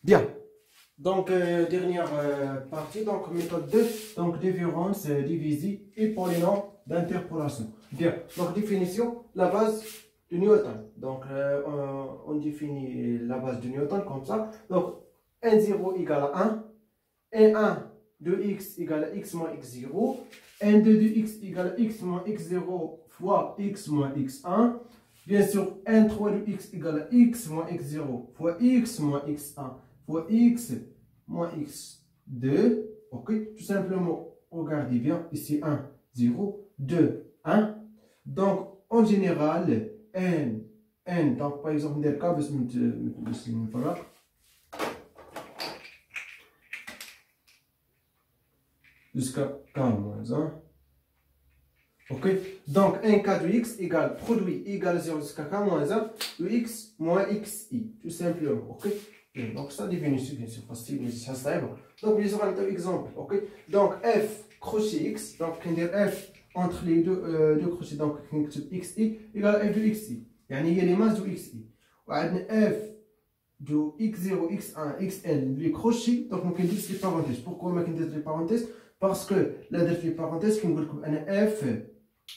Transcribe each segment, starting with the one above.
Bien. Donc, dernière partie, donc méthode 2, donc différence, divisée et polynôme d'interpolation. Bien, donc définition, la base de Newton. Donc, on définit la base de Newton comme ça. Donc, n0 égale à 1, n1 de x égale à x moins x0, n2 de x égale à x moins x0 fois x moins x1. Bien sûr, n3 de x égale à x moins x0 fois x moins x1 fois x moins x2. Ok, tout simplement, regardez bien, ici 1, 0, 2, 1. Donc, en général, n, donc par exemple, dans le cas, jusqu'à k moins 1. Ok, donc 1k de x égale produit égale 0 jusqu'à k moins 1 de x moins xi, tout simplement. Ok, bien, donc ça définit bien sûr facile, mais ça c'est bon. Donc bien sûr, un exemple. Ok, donc f crochet x, donc on dit f entre les deux crochets, donc on dit xi égale f de xi, يعني هي les masses de xi. وعندنا f de x0, x1, xn les crochets, donc on peut dire les parenthèses. Pourquoi on peut dire les parenthèses? Parce que là, dans les parenthèses, on dit que f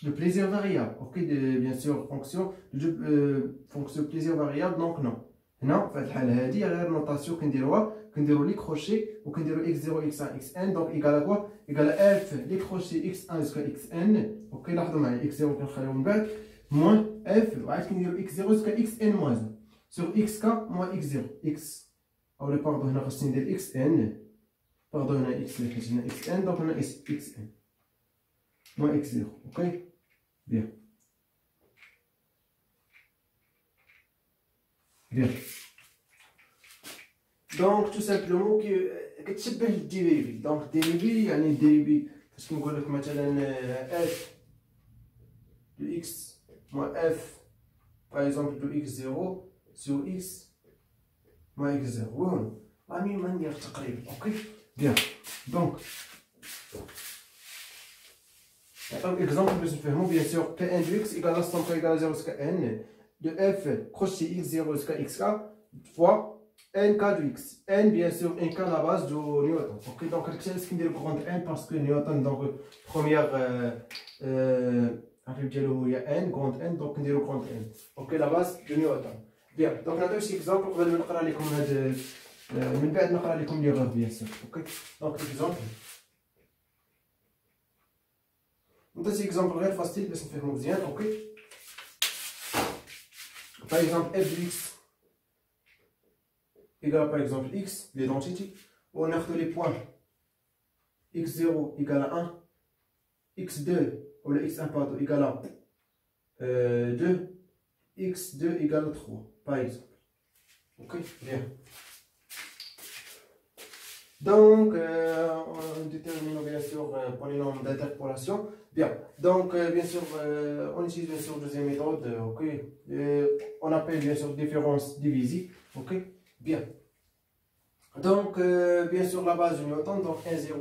de plaisir variable, ok, bien sûr fonction fonction plaisir variable, donc non. هنا في هذه الحاله هذه غير نوطاسيون كنديروها لي كروشي وكنديروا x0 x1 xn دونك ايكال كوا ايكال اف لي كروشي x1 jusqu'à xn. اوكي لاحظوا معايا x0 كنخليوه من بعد موان اف وعاد كنديروا x0 jusqu'à xn موان sur xk moins x0 x او باردون هنا خاصني ندير xn باردون هنا x اللي حيت هنا xn دونك هنا xn moins x0. ok bien. Bien. Donc tout simplement كتشبه الديريفي. دونك الديريفي يعني الديريفي فاش كنقول لك مثلا f de x moins f par exemple de x0 sur x moins x0. وين راني ما ندير تقريبا. اوكي بيان. دونك نعطيو اكزومبل باش نفهمو. بيان سور kn de x égale à somme égale à 0 jusqu'à n de f crochet x0 jusqu'à xk fois nk de x. n bien sûr nk la base de Newton. Ok, donc ce qui est grande n parce que Newton donc première عارف ديالو هي n grande n donc نديرو grande n. ok la base de Newton. bien donc نعطيو شي اكزومبل قبل ما نقرا لكم هاد من بعد نقرا لكم لي غير بيان سور. ok donc اكزومبل نعطي اكزومبل غير فاستيل باش نفهمو مزيان. اوكي par exemple f de x égale par exemple x, l'identité, on a les points x0 égale à 1, x2 ou le x1 pardon, égale à 2, x2 égale à 3 par exemple. Ok, bien. Donc, on détermine bien sûr polynôme d'interpolation. Bien, donc bien sûr, on utilise bien sûr deuxième méthode. Ok, on appelle bien sûr différence divisée. Ok, bien. Donc, bien sûr, la base de Newton, donc n0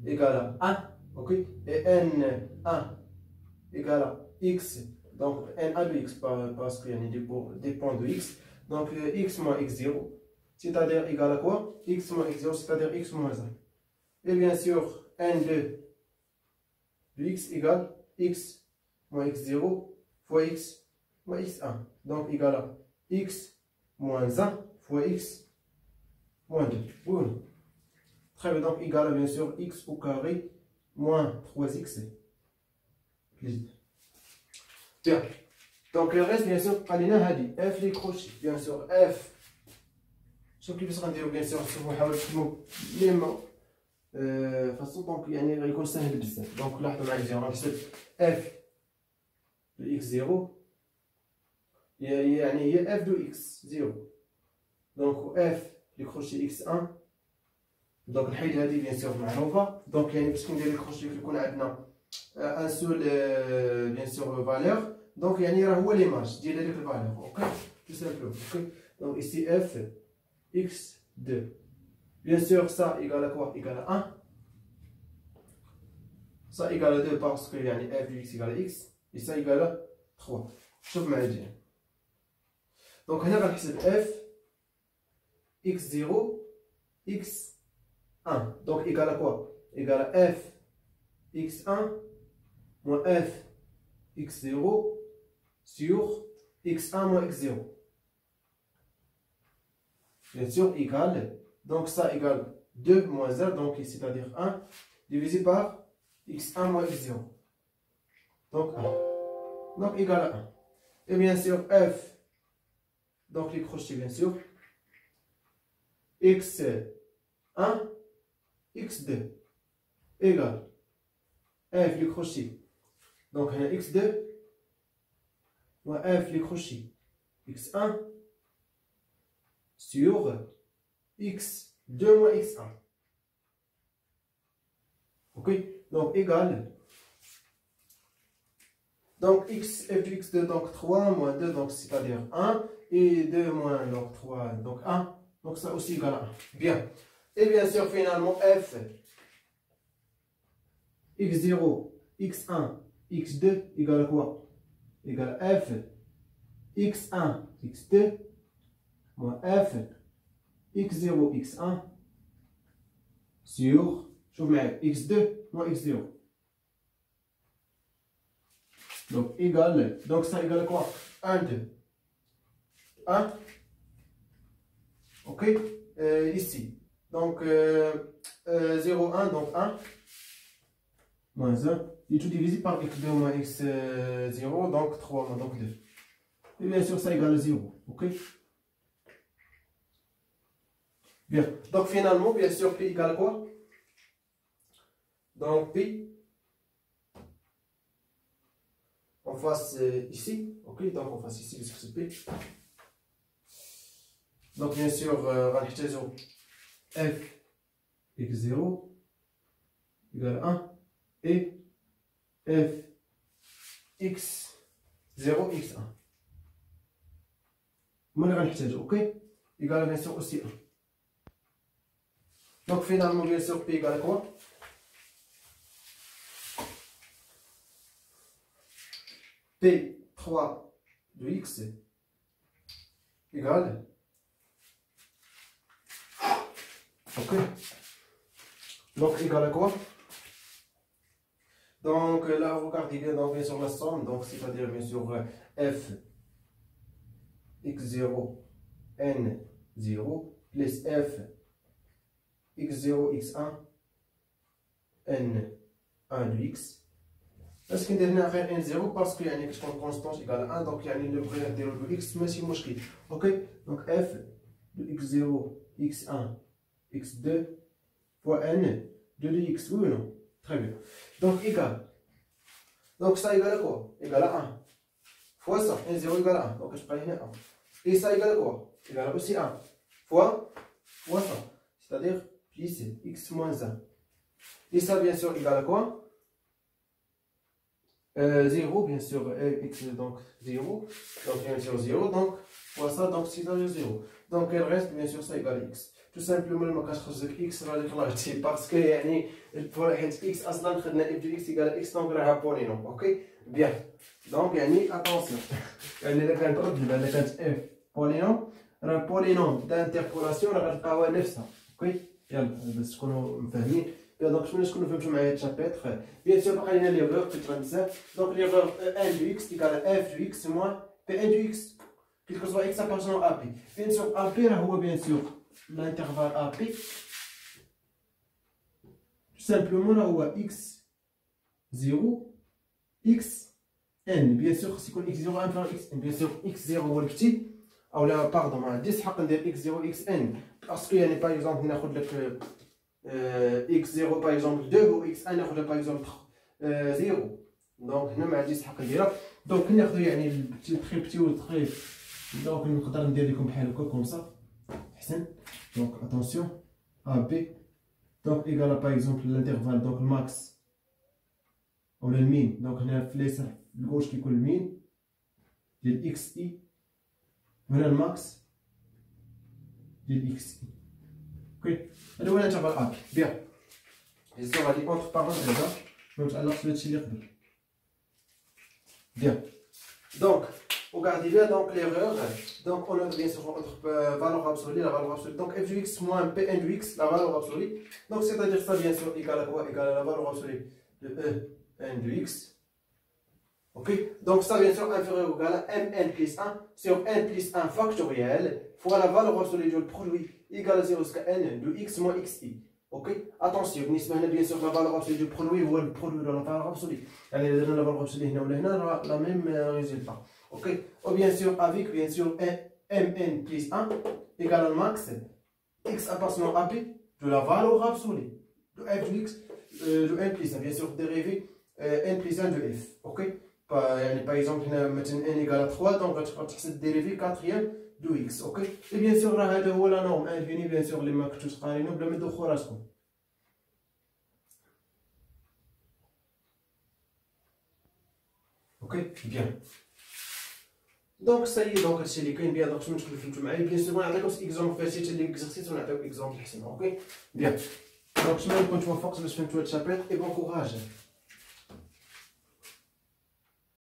égale à 1. Ok, et n1 égale à x, donc n1 de x parce qu'il y a des points de x. Donc, x moins x0. C'est-à-dire égal à quoi? X moins x0, c'est-à-dire x moins 1. Et bien sûr, n2 de x égale x moins x0 fois x moins x1. Donc égal à x moins 1 fois x moins 2. Bon. Très bien, donc égal à bien sûr x au carré moins 3x. Bien. Donc le reste, bien sûr, f les crochets. Bien sûr, f. شوف كيفاش غنديرو بيان سور شوفو نحاول نكتبو ليما فاصون دونك يعني غيكون ساهل بزاف. دونك لاحظوا معايا مزيان غنكتب اف دو اكس زيرو يعني هي اف دو اكس زيرو. دونك اف لي كروشي اكس ان دونك نحيد هادي بيان سور معروفه. دونك يعني باش كندير لي كروشي كيكون عندنا ان سول بيان سور فالور دونك يعني راه هو ليماج ديال هذيك الفالور. اوكي تو سامبلومون. اوكي دونك ايسي اف x2. Bien sûr, ça égale à quoi? Égale à 1. Ça égale à 2 parce que f de x égale à x. Et ça égale à 3. شوف معايا مزيان. Donc هنا غنحسب f x0, x1. Donc, égal à quoi? Égal à f x1 moins f x0 sur x1 moins x0. Bien sûr, égal. Donc, ça égale 2 moins 1, donc c'est-à-dire 1, divisé par x1 moins x0. Donc, 1. Donc, égal à 1. Et bien sûr, f, donc les crochets, bien sûr, x1, x2, égale f les crochets. Donc, on a x2 moins f les crochets x1 sur x2 moins x1. Ok? Donc, égal. Donc, f de x2, donc 3 moins 2, donc c'est-à-dire 1. Et 2 moins donc 3, donc 1. Donc, ça aussi égal à 1. Bien. Et bien sûr, finalement, f x0, x1, x2 égale à quoi? Égale à f x1, x2 moins f x0, x1 sur, شوف معايا, x2 moins x0. Donc, égal. Donc, ça égale à quoi? 1, 2. 1. Ok? Ici. Donc, 0, 1, donc 1. Moins 1. Et tout divisé par x2 moins x0, donc 3 moins donc 2. Et bien sûr, ça égale à 0. Ok? Bien. Donc, finalement, bien sûr, P égale à quoi? Donc, P. On fasse ici. Ok? Donc, on fasse ici, parce que c'est P. Donc, bien sûr, on va utiliser f x0 égale à 1 et f x0 x1. Moi, on va utiliser, ok? Égale à bien sûr aussi 1. Donc, finalement, bien sûr, P égale à quoi? P3 de x égale. Ok. Donc, égal à quoi? Donc, là, regardez bien, donc, bien sûr, la somme. Donc, c'est-à-dire, bien sûr, f x0 n0 plus f x0 x1 n1 de x. Est-ce qu'on a fait n0 parce qu'il y a une constante égale à 1, donc il y a une première de x, mais c'est mouchki. Ok? Donc, f de x0 x1 x2 fois n de x, oui ou non? Très bien. Donc, égal. Donc, ça égale à quoi? Égal à 1. Fois ça, n0 égale à 1. Donc, je prends 1. Et ça égale à quoi? Égal à aussi 1. Fois ça. C'est-à-dire, plus x moins 1. Et ça, bien sûr, égale à quoi? 0, bien sûr, x, donc 0. Donc, bien sûr, 0. Donc, fois ça, donc c'est 0. Donc, il reste, bien sûr, ça égale à x. Tout simplement, ما كتخرج x راه خرجتي باسكو يعني حيت x اصلا خدنا f de x égale x دونك راها بولينوم. اوكي بيان. دونك يعني اتونسيون، يعني الا كانت رد الا كانت f بولينوم راه بولينوم دانتربولاسيون راه غتلقاوها نفسها. اوكي يلا باش تكونوا مفاهمين. دونك شكون فهمتوا معايا هاد الشابيتر؟ بيان سور باقي لينا ليغور كنت بزاف. دونك ليغور ان دو اكس ايكال اف دو اكس موان بي ان دو اكس كيلكو سوا اكس ابارتينون ا بي. بيان سور ا بي راه هو بيان سور l'intervalle AP, tout simplement là où x0, xn, bien sûr, si on x0 inférieur xn, bien sûr, x0 هو البتي او لا باردون ما عنديش الحق ندير x0 xn باسكو يعني باغ اكزومبل ناخذ لك x0 باغ اكزومبل 2 و xn ناخذ لك باغ اكزومبل 0. دونك هنا ما عنديش الحق نديرها. دونك ناخذ يعني البتي تري بتي و تري. دونك نقدر ندير لكم بحال هكا كوم صا احسن. Donc attention, AB, donc égal à par exemple l'intervalle, donc le max, ou le min, donc on a fait le gauche qui coule le min, le xi, on a le max, le xi. Ok, alors on a l'intervalle AB, bien. Et ça on va dire entre parenthèses, donc alors je vais te lire. Bien, donc Regardez bien donc l'erreur. Donc on a bien sûr notre valeur absolue, la valeur absolue. Donc f de x moins pn de x, la valeur absolue. Donc c'est-à-dire ça bien sûr égale à quoi? Égale à la valeur absolue de en de x. Ok, donc ça bien sûr inférieur ou égal à mn plus 1 sur n plus 1 factoriel fois la valeur absolue du produit égale à 0 jusqu'à n de x moins xi. Ok, attention, bien sûr la valeur absolue du produit ou le produit de la valeur absolue. Allez, la valeur absolue la même résultat. Ok, ou bien sûr avec bien sûr mn plus 1 égale à max x appartenant à p de la valeur absolue de f de x de n plus 1, bien sûr dérivé n plus 1 de f. Ok. Par exemple, n égale à 3, donc on va تحسب dérivé quatrième de x, ok? Et bien sûr, هذا هو la norme infinie, bien sûr, اللي ما كنتوش قارينو بلا ما تدوخو راسكم. Ok, bien. Donc ça y est, donc هادشي اللي كاين بيان دونك شنو تكون فهمتوا معايا بيان سور نعطيكم اكزومبل فاشي اللي اكزرسيس ونعطيكم اكزومبل حسن، اوكي؟ بيان. دونك نتمنى نكون توفقت باش فهمتوا هاد الشابيتر اي بون كوراج.